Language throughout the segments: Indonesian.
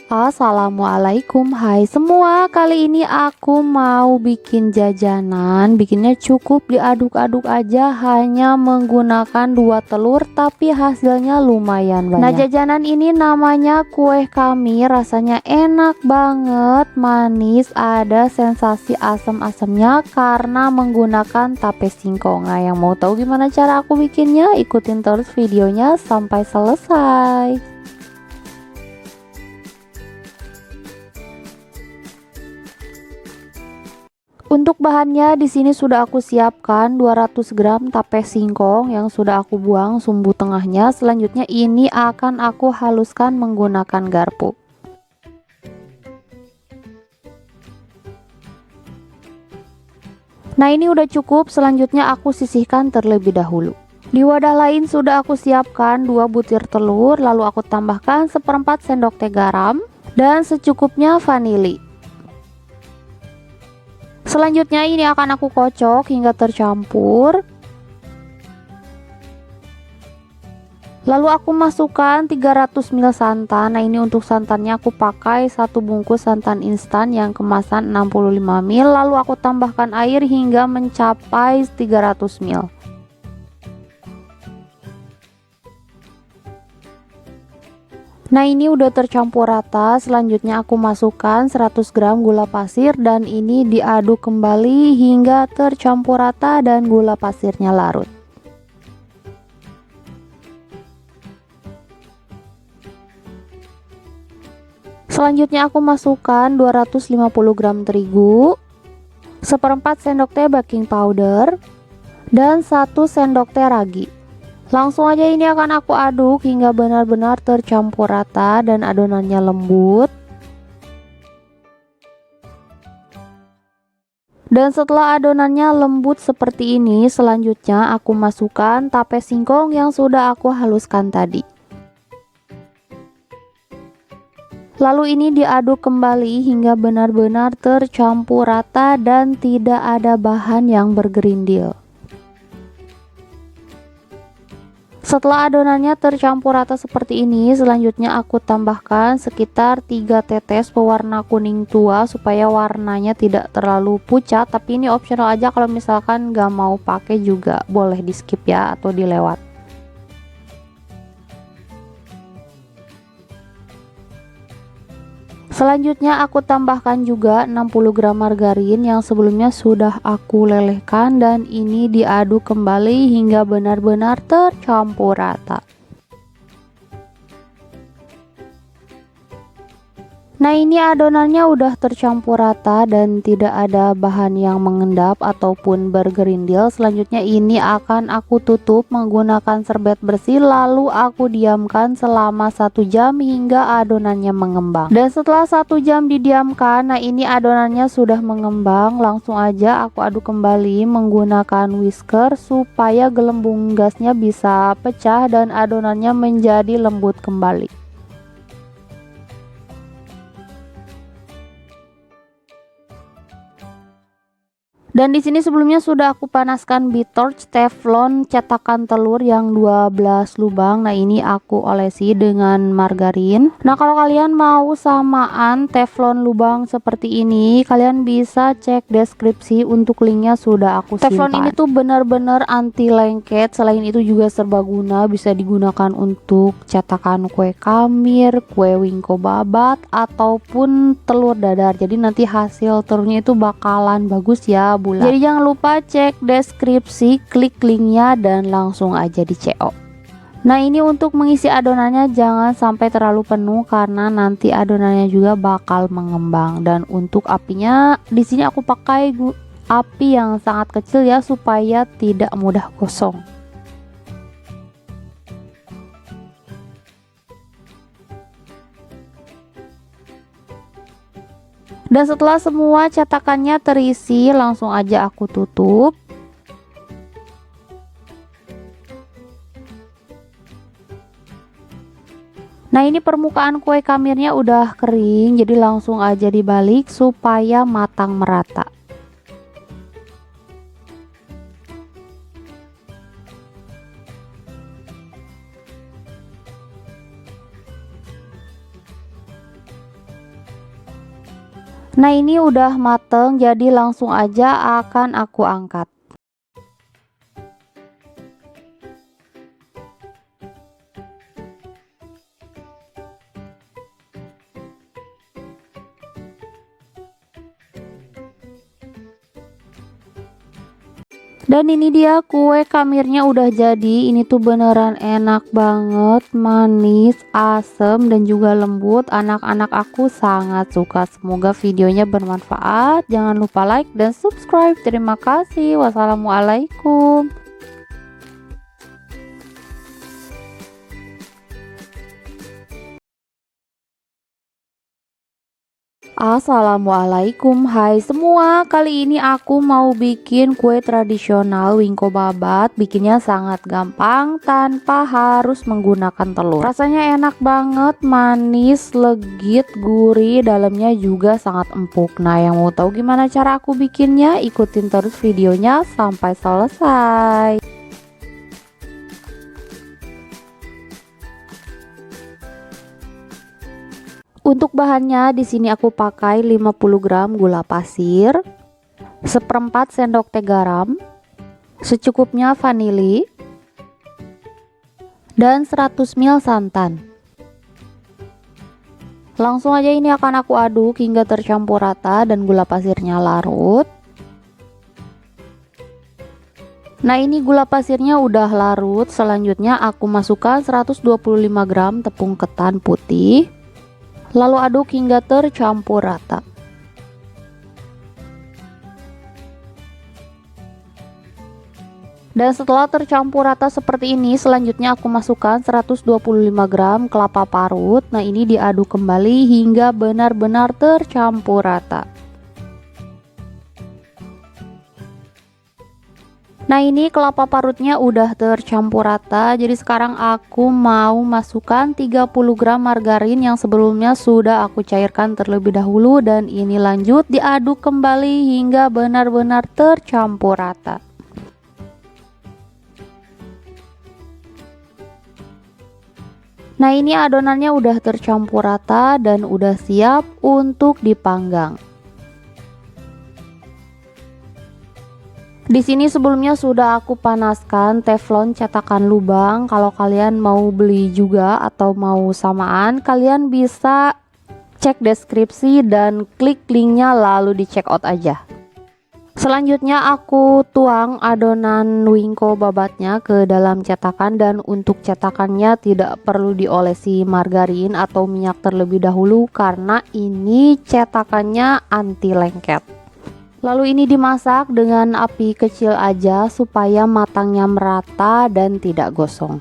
Assalamualaikum, hai semua. Kali ini aku mau bikin jajanan. Bikinnya cukup diaduk-aduk aja, hanya menggunakan 2 telur, tapi hasilnya lumayan banyak. Nah, jajanan ini namanya kue kami. Rasanya enak banget, manis, ada sensasi asam-asamnya karena menggunakan tape singkong. Nah, yang mau tahu gimana cara aku bikinnya, ikutin terus videonya sampai selesai. Untuk bahannya di sini sudah aku siapkan 200 gram tape singkong yang sudah aku buang sumbu tengahnya. Selanjutnya ini akan aku haluskan menggunakan garpu. Nah, ini udah cukup. Selanjutnya aku sisihkan terlebih dahulu. Di wadah lain sudah aku siapkan 2 butir telur, lalu aku tambahkan 1/4 sendok teh garam dan secukupnya vanili. Selanjutnya ini akan aku kocok hingga tercampur. Lalu aku masukkan 300 ml santan. Nah, ini untuk santannya aku pakai 1 bungkus santan instan yang kemasan 65 ml. Lalu aku tambahkan air hingga mencapai 300 ml. Nah, ini udah tercampur rata. Selanjutnya aku masukkan 100 gram gula pasir dan ini diaduk kembali hingga tercampur rata dan gula pasirnya larut. Selanjutnya aku masukkan 250 gram terigu, 1/4 sendok teh baking powder, dan 1 sendok teh ragi. Langsung aja ini akan aku aduk hingga benar-benar tercampur rata dan adonannya lembut. Dan setelah adonannya lembut seperti ini, selanjutnya aku masukkan tape singkong yang sudah aku haluskan tadi. Lalu ini diaduk kembali hingga benar-benar tercampur rata dan tidak ada bahan yang bergerindil. Setelah adonannya tercampur rata seperti ini, selanjutnya aku tambahkan sekitar 3 tetes pewarna kuning tua supaya warnanya tidak terlalu pucat, tapi ini optional aja, kalau misalkan nggak mau pakai juga boleh di skip ya atau dilewat. Selanjutnya aku tambahkan juga 60 gram margarin yang sebelumnya sudah aku lelehkan dan ini diaduk kembali hingga benar-benar tercampur rata. Nah, ini adonannya udah tercampur rata dan tidak ada bahan yang mengendap ataupun bergerindil. Selanjutnya ini akan aku tutup menggunakan serbet bersih, lalu aku diamkan selama 1 jam hingga adonannya mengembang. Dan setelah 1 jam didiamkan, nah ini adonannya sudah mengembang. Langsung aja aku aduk kembali menggunakan whisker supaya gelembung gasnya bisa pecah dan adonannya menjadi lembut kembali. Dan di sini sebelumnya sudah aku panaskan Bitorch teflon cetakan telur yang 12 lubang. Nah, ini aku olesi dengan margarin. Nah, kalau kalian mau samaan teflon lubang seperti ini, kalian bisa cek deskripsi, untuk linknya sudah aku simpan. Teflon ini tuh benar-benar anti lengket. Selain itu juga serbaguna, bisa digunakan untuk cetakan kue kamir, kue wingko babat, ataupun telur dadar. Jadi nanti hasil telurnya itu bakalan bagus ya, bulat. Jadi jangan lupa cek deskripsi, klik linknya dan langsung aja di CO. Nah, ini untuk mengisi adonannya jangan sampai terlalu penuh karena nanti adonannya juga bakal mengembang. Dan untuk apinya di sini aku pakai api yang sangat kecil ya supaya tidak mudah gosong. Dan setelah semua cetakannya terisi, langsung aja aku tutup. Nah, ini permukaan kue kamirnya udah kering, jadi langsung aja dibalik supaya matang merata. Nah ini udah mateng, jadi langsung aja akan aku angkat. Dan ini dia kue kamirnya udah jadi. Ini tuh beneran enak banget, manis, asem, dan juga lembut. Anak-anak aku sangat suka. Semoga videonya bermanfaat. Jangan lupa like dan subscribe. Terima kasih. Wassalamualaikum. Assalamualaikum, hai semua. Kali ini aku mau bikin kue tradisional wingko babat. Bikinnya sangat gampang tanpa harus menggunakan telur. Rasanya enak banget, manis, legit, gurih, dalamnya juga sangat empuk. Nah, yang mau tahu gimana cara aku bikinnya, ikutin terus videonya sampai selesai. Untuk bahannya di sini aku pakai 50 gram gula pasir, seperempat sendok teh garam, secukupnya vanili, dan 100 ml santan. Langsung aja ini akan aku aduk hingga tercampur rata dan gula pasirnya larut. Nah ini gula pasirnya udah larut. Selanjutnya aku masukkan 125 gram tepung ketan putih. Lalu aduk hingga tercampur rata. Dan setelah tercampur rata seperti ini, selanjutnya aku masukkan 125 gram kelapa parut. Nah ini diaduk kembali hingga benar-benar tercampur rata. Nah ini kelapa parutnya udah tercampur rata. Jadi sekarang aku mau masukkan 30 gram margarin yang sebelumnya sudah aku cairkan terlebih dahulu. Dan ini lanjut diaduk kembali hingga benar-benar tercampur rata. Nah ini adonannya udah tercampur rata dan udah siap untuk dipanggang. Di sini sebelumnya sudah aku panaskan teflon cetakan lubang. Kalau kalian mau beli juga atau mau samaan, kalian bisa cek deskripsi dan klik linknya lalu di check out aja. Selanjutnya aku tuang adonan wingko babatnya ke dalam cetakan, dan untuk cetakannya tidak perlu diolesi margarin atau minyak terlebih dahulu karena ini cetakannya anti lengket. Lalu ini dimasak dengan api kecil aja supaya matangnya merata dan tidak gosong.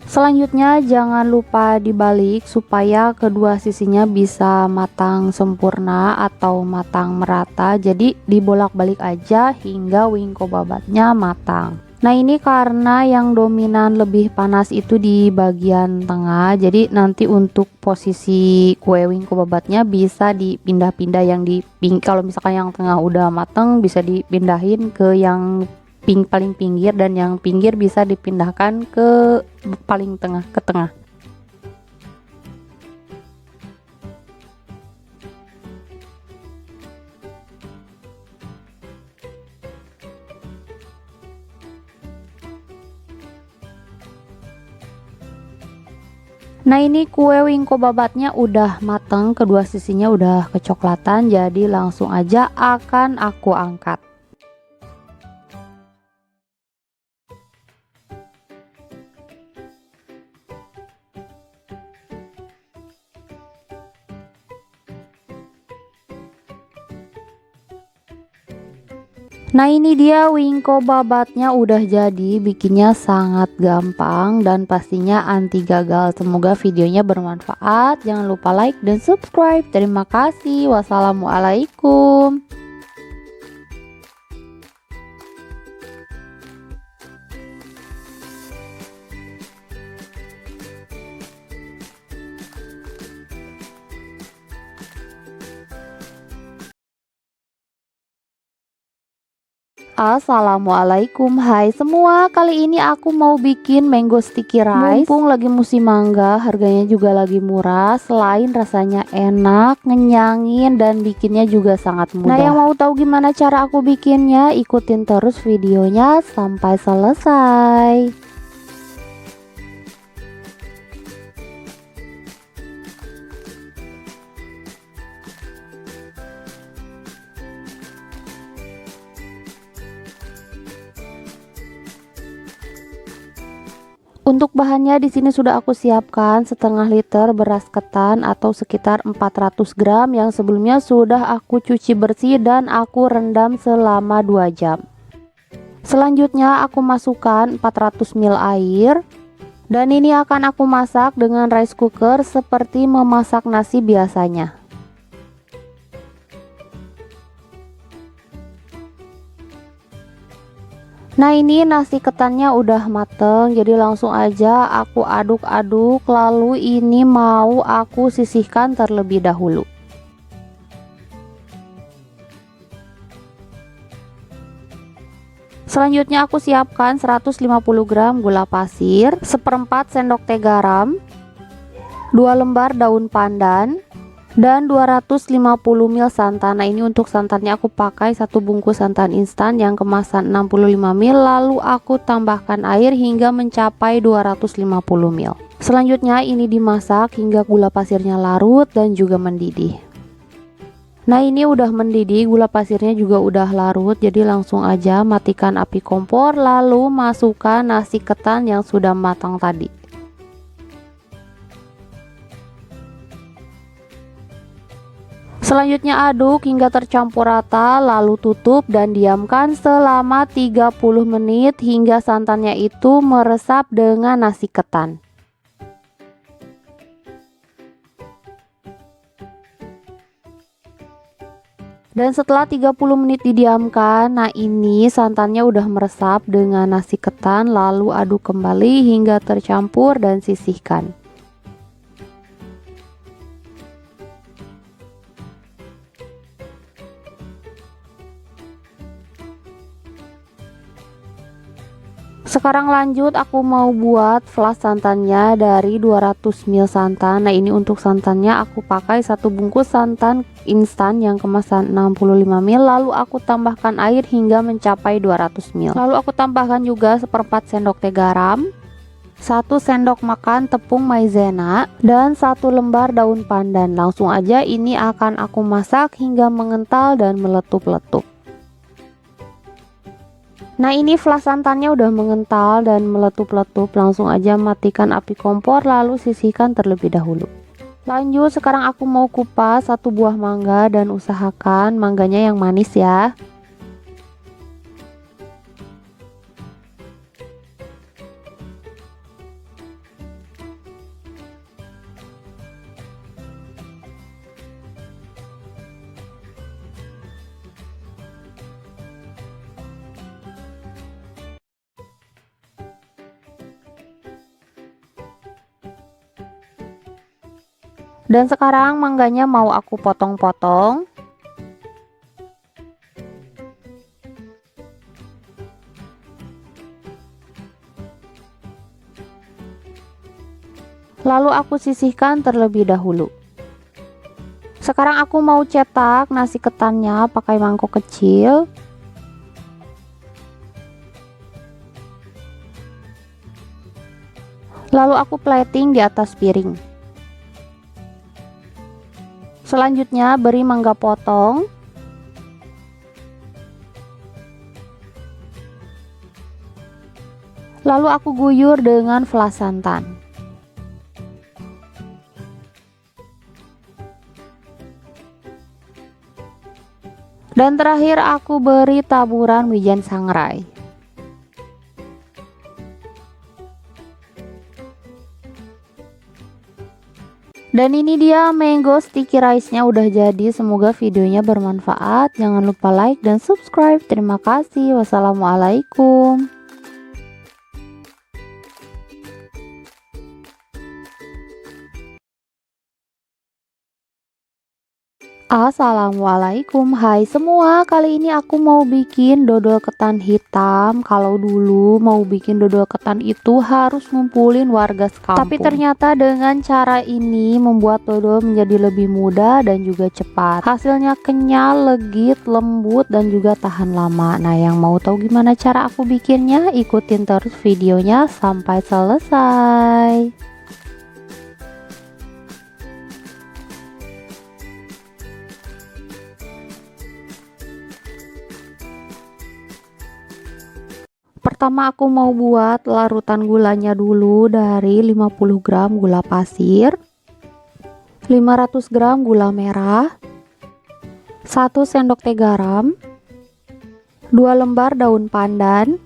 Selanjutnya jangan lupa dibalik supaya kedua sisinya bisa matang sempurna atau matang merata. Jadi dibolak-balik aja hingga wingko babatnya matang. Nah ini karena yang dominan lebih panas itu di bagian tengah, jadi nanti untuk posisi kue wingko babatnya bisa dipindah-pindah. Kalau misalkan yang tengah udah mateng bisa dipindahin ke yang paling pinggir, dan yang pinggir bisa dipindahkan ke paling tengah, ke tengah. Nah ini kue wingko babatnya udah mateng, kedua sisinya udah kecoklatan, jadi langsung aja akan aku angkat. Nah ini dia wingko babatnya udah jadi. Bikinnya sangat gampang dan pastinya anti gagal. Semoga videonya bermanfaat. Jangan lupa like dan subscribe. Terima kasih. Wassalamualaikum. Assalamualaikum, hai semua. Kali ini aku mau bikin mango sticky rice. Mumpung lagi musim mangga, harganya juga lagi murah. Selain rasanya enak, ngenyangin, dan bikinnya juga sangat mudah. Nah, yang mau tahu gimana cara aku bikinnya, ikutin terus videonya sampai selesai. Untuk bahannya di sini sudah aku siapkan setengah liter beras ketan atau sekitar 400 gram yang sebelumnya sudah aku cuci bersih dan aku rendam selama 2 jam. Selanjutnya aku masukkan 400 ml air dan ini akan aku masak dengan rice cooker seperti memasak nasi biasanya. Nah, ini nasi ketannya udah mateng, jadi langsung aja aku aduk-aduk, lalu ini mau aku sisihkan terlebih dahulu. Selanjutnya aku siapkan 150 gram gula pasir, seperempat sendok teh garam, 2 lembar daun pandan, dan 250 ml santan. Nah, ini untuk santannya aku pakai satu bungkus santan instan yang kemasan 65 ml, lalu aku tambahkan air hingga mencapai 250 ml. Selanjutnya ini dimasak hingga gula pasirnya larut dan juga mendidih. Nah, ini udah mendidih, gula pasirnya juga udah larut, jadi langsung aja matikan api kompor lalu masukkan nasi ketan yang sudah matang tadi. Selanjutnya aduk hingga tercampur rata, lalu tutup dan diamkan selama 30 menit hingga santannya itu meresap dengan nasi ketan. Dan setelah 30 menit didiamkan, nah ini santannya udah meresap dengan nasi ketan, lalu aduk kembali hingga tercampur dan sisihkan. Sekarang lanjut, aku mau buat flas santannya dari 200 ml santan. Nah, ini untuk santannya aku pakai satu bungkus santan instan yang kemasan 65 ml, lalu aku tambahkan air hingga mencapai 200 ml. Lalu aku tambahkan juga seperempat sendok teh garam, 1 sendok makan tepung maizena, dan 1 lembar daun pandan. Langsung aja ini akan aku masak hingga mengental dan meletup-letup. Nah, ini flas santannya udah mengental dan meletup-letup, langsung aja matikan api kompor lalu sisihkan terlebih dahulu. Lanjut, sekarang aku mau kupas satu buah mangga dan usahakan mangganya yang manis ya. Dan sekarang mangganya mau aku potong-potong. Lalu aku sisihkan terlebih dahulu. Sekarang aku mau cetak nasi ketannya pakai mangkok kecil. Lalu aku plating di atas piring. Selanjutnya beri mangga potong. Lalu aku guyur dengan flas santan. Dan terakhir aku beri taburan wijen sangrai. Dan ini dia mango sticky rice-nya udah jadi. Semoga videonya bermanfaat. Jangan lupa like dan subscribe. Terima kasih. Wassalamualaikum. Assalamualaikum, hai semua. Kali ini aku mau bikin dodol ketan hitam. Kalau dulu mau bikin dodol ketan itu harus ngumpulin warga sekampung, tapi ternyata dengan cara ini membuat dodol menjadi lebih mudah dan juga cepat. Hasilnya kenyal, legit, lembut, dan juga tahan lama. Nah, yang mau tahu gimana cara aku bikinnya, ikutin terus videonya sampai selesai. Pertama aku mau buat larutan gulanya dulu dari 50 gram gula pasir, 500 gram gula merah, 1 sendok teh garam, 2 lembar daun pandan,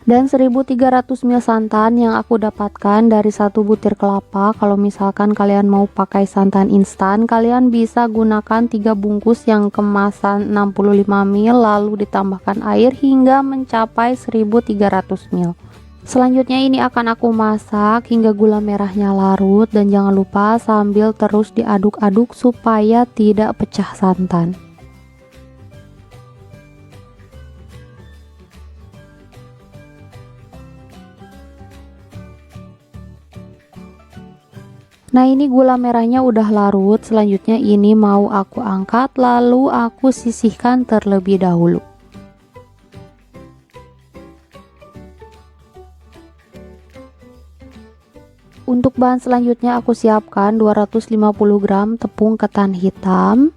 dan 1300 ml santan yang aku dapatkan dari 1 butir kelapa. Kalau misalkan kalian mau pakai santan instan, kalian bisa gunakan 3 bungkus yang kemasan 65 ml lalu ditambahkan air hingga mencapai 1300 ml. Selanjutnya ini akan aku masak hingga gula merahnya larut, dan jangan lupa sambil terus diaduk-aduk supaya tidak pecah santan. Nah, ini gula merahnya udah larut. Selanjutnya ini mau aku angkat lalu aku sisihkan terlebih dahulu. Untuk bahan selanjutnya aku siapkan 250 gram tepung ketan hitam,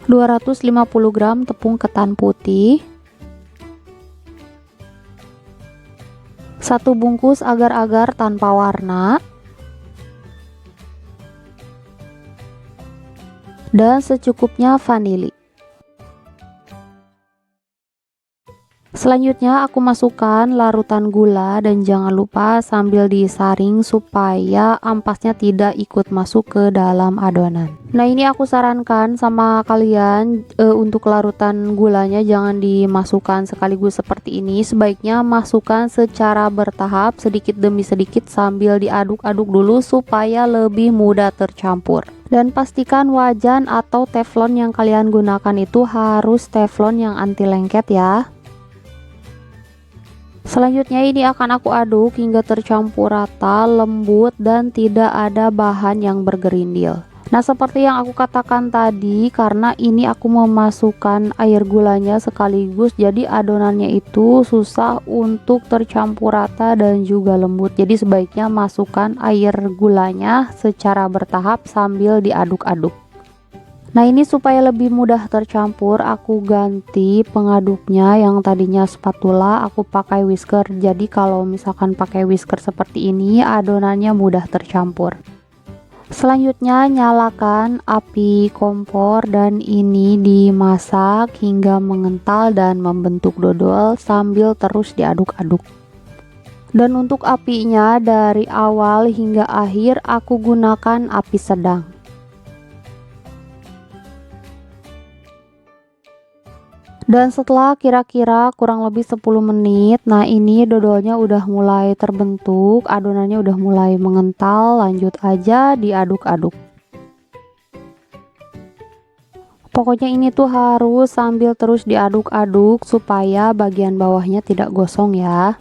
250 gram tepung ketan putih, 1 bungkus agar-agar tanpa warna, dan secukupnya vanili. Selanjutnya aku masukkan larutan gula dan jangan lupa sambil disaring supaya ampasnya tidak ikut masuk ke dalam adonan. Nah, ini aku sarankan sama kalian untuk larutan gulanya jangan dimasukkan sekaligus seperti ini. Sebaiknya masukkan secara bertahap sedikit demi sedikit sambil diaduk-aduk dulu supaya lebih mudah tercampur. Dan pastikan wajan atau teflon yang kalian gunakan itu harus teflon yang anti lengket ya. Selanjutnya ini akan aku aduk hingga tercampur rata, lembut, dan tidak ada bahan yang bergerindil. Nah, seperti yang aku katakan tadi, karena ini aku memasukkan air gulanya sekaligus, jadi adonannya itu susah untuk tercampur rata dan juga lembut. Jadi sebaiknya masukkan air gulanya secara bertahap sambil diaduk-aduk. Nah, ini supaya lebih mudah tercampur, aku ganti pengaduknya. Yang tadinya spatula aku pakai whisker. Jadi kalau misalkan pakai whisker seperti ini, adonannya mudah tercampur. Selanjutnya nyalakan api kompor dan ini dimasak hingga mengental dan membentuk dodol sambil terus diaduk-aduk. Dan untuk apinya dari awal hingga akhir aku gunakan api sedang. Dan setelah kira-kira kurang lebih 10 menit, nah ini dodolnya udah mulai terbentuk, adonannya udah mulai mengental. Lanjut aja diaduk-aduk. Pokoknya ini tuh harus sambil terus diaduk-aduk supaya bagian bawahnya tidak gosong ya.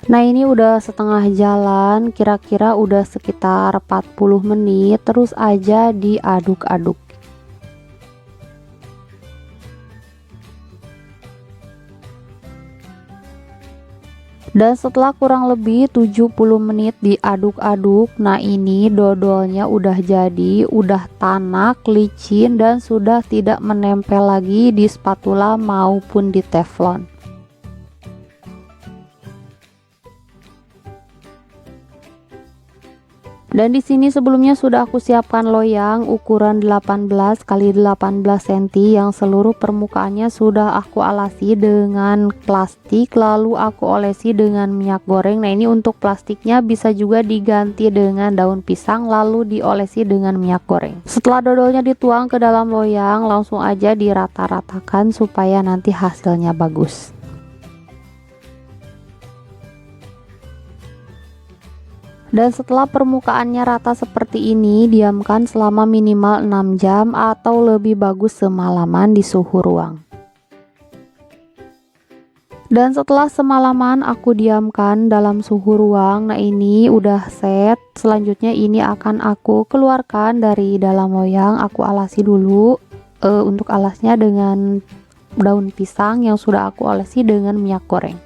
Nah, ini udah setengah jalan, kira-kira udah sekitar 40 menit, terus aja diaduk-aduk. Dan setelah kurang lebih 70 menit diaduk-aduk, nah ini dodolnya udah jadi, udah tanak, licin, dan sudah tidak menempel lagi di spatula maupun di teflon. Dan di sini sebelumnya sudah aku siapkan loyang ukuran 18 x 18 cm yang seluruh permukaannya sudah aku alasi dengan plastik lalu aku olesi dengan minyak goreng. Nah, ini untuk plastiknya bisa juga diganti dengan daun pisang lalu diolesi dengan minyak goreng. Setelah dodolnya dituang ke dalam loyang, langsung aja dirata-ratakan supaya nanti hasilnya bagus. Dan setelah permukaannya rata seperti ini, diamkan selama minimal 6 jam atau lebih bagus semalaman di suhu ruang. Dan setelah semalaman aku diamkan dalam suhu ruang, nah ini udah set. Selanjutnya ini akan aku keluarkan dari dalam loyang. Aku alasi dulu, untuk alasnya dengan daun pisang yang sudah aku olesi dengan minyak goreng.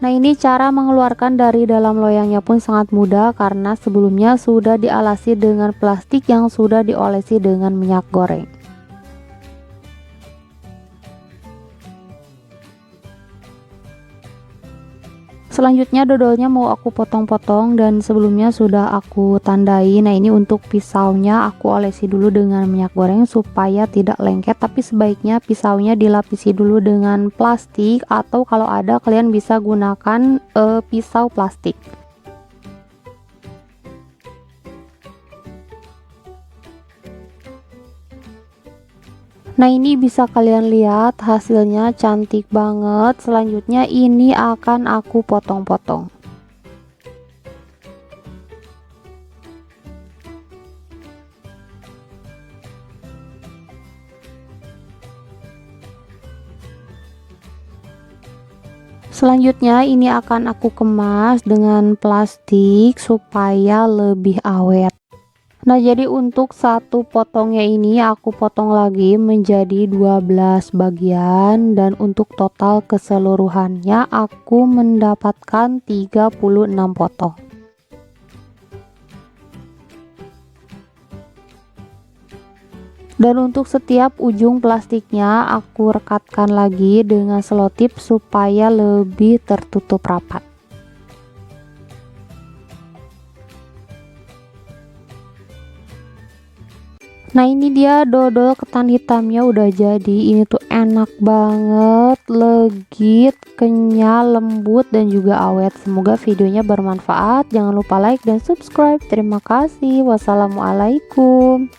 Nah, ini cara mengeluarkan dari dalam loyangnya pun sangat mudah karena sebelumnya sudah dialasi dengan plastik yang sudah diolesi dengan minyak goreng. Selanjutnya dodolnya mau aku potong-potong dan sebelumnya sudah aku tandai. Nah, ini untuk pisaunya aku olesi dulu dengan minyak goreng supaya tidak lengket, tapi sebaiknya pisaunya dilapisi dulu dengan plastik atau kalau ada kalian bisa gunakan pisau plastik. Nah, ini bisa kalian lihat hasilnya cantik banget. Selanjutnya ini akan aku potong-potong. Selanjutnya ini akan aku kemas dengan plastik supaya lebih awet. Nah, jadi untuk satu potongnya ini aku potong lagi menjadi 12 bagian dan untuk total keseluruhannya aku mendapatkan 36 potong. Dan untuk setiap ujung plastiknya aku rekatkan lagi dengan selotip supaya lebih tertutup rapat. Nah, ini dia dodol ketan hitamnya udah jadi. Ini tuh enak banget, legit, kenyal, lembut, dan juga awet. Semoga videonya bermanfaat. Jangan lupa like dan subscribe. Terima kasih. Wassalamualaikum.